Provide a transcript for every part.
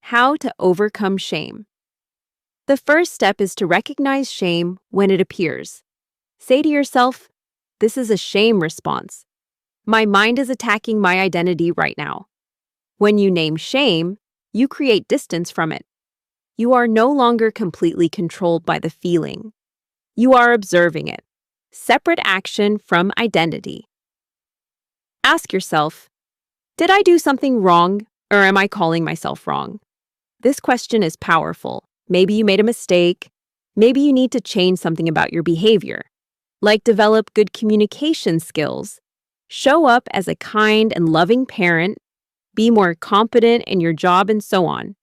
How to overcome shame. The first step is to recognize shame when it appears. Say to yourself, "This is a shame response. My mind is attacking my identity right now." When you name shame, you create distance from it. You are no longer completely controlled by the feeling. You are observing it. Separate action from identity. Ask yourself, did I do something wrong, or am I calling myself wrong? This question is powerful. Maybe you made a mistake. Maybe you need to change something about your behavior, like develop good communication skills, show up as a kind and loving parent, be more competent in your job, and so on.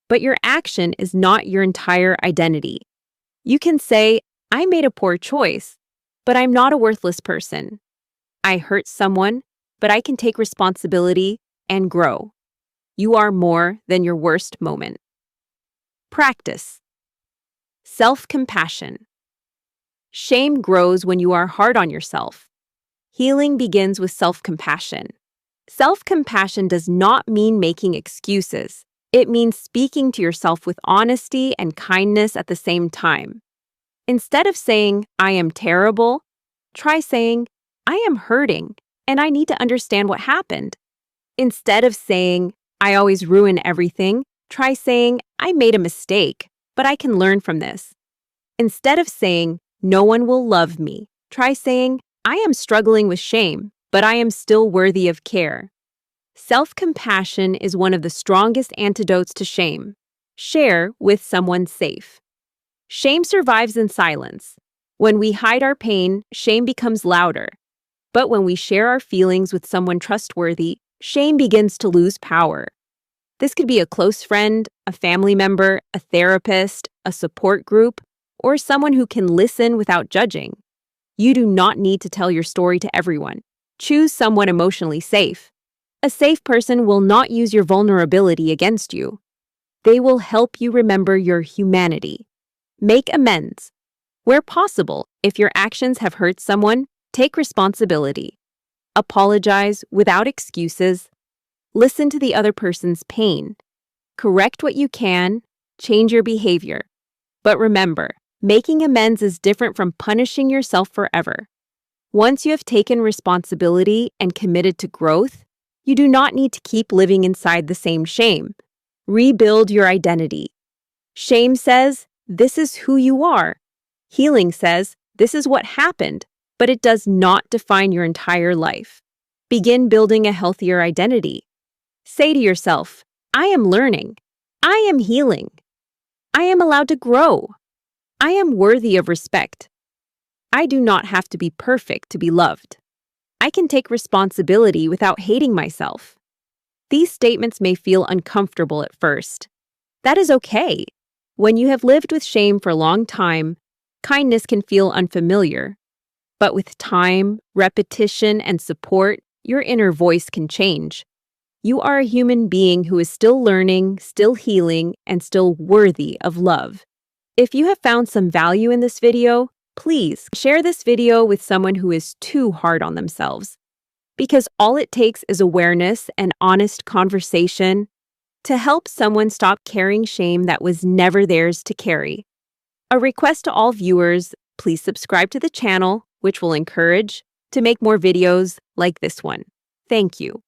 But your action is not your entire identity. You can say, "I made a poor choice, but I'm not a worthless person. I hurt someone, but I can take responsibility and grow." You are more than your worst moment. Practice. Self-compassion. Shame grows when you are hard on yourself. Healing begins with self-compassion. Self-compassion does not mean making excuses. It means speaking to yourself with honesty and kindness at the same time. Instead of saying, "I am terrible," try saying, "I am hurting, and I need to understand what happened." Instead of saying, "I always ruin everything," try saying, "I made a mistake, but I can learn from this." Instead of saying, "No one will love me," try saying, "I am struggling with shame, but I am still worthy of care." Self-compassion is one of the strongest antidotes to shame. Share with someone safe. Shame survives in silence. When we hide our pain, shame becomes louder. But when we share our feelings with someone trustworthy, shame begins to lose power. This could be a close friend, a family member, a therapist, a support group, or someone who can listen without judging. You do not need to tell your story to everyone. Choose someone emotionally safe. A safe person will not use your vulnerability against you. They will help you remember your humanity. Make amends. Where possible, if your actions have hurt someone, take responsibility. Apologize without excuses. Listen to the other person's pain. Correct what you can, change your behavior. But remember, making amends is different from punishing yourself forever. Once you have taken responsibility and committed to growth, you do not need to keep living inside the same shame. Rebuild your identity. Shame says, "This is who you are." Healing says, "This is what happened," but it does not define your entire life. Begin building a healthier identity. Say to yourself, "I am learning. I am healing. I am allowed to grow. I am worthy of respect. I do not have to be perfect to be loved. I can take responsibility without hating myself." These statements may feel uncomfortable at first. That is okay. When you have lived with shame for a long time, kindness can feel unfamiliar. But with time, repetition, and support, your inner voice can change. You are a human being who is still learning, still healing, and still worthy of love. If you have found some value in this video, please share this video with someone who is too hard on themselves. Because all it takes is awareness and honest conversation to help someone stop carrying shame that was never theirs to carry. A request to all viewers, please subscribe to the channel, which will encourage to make more videos like this one. Thank you.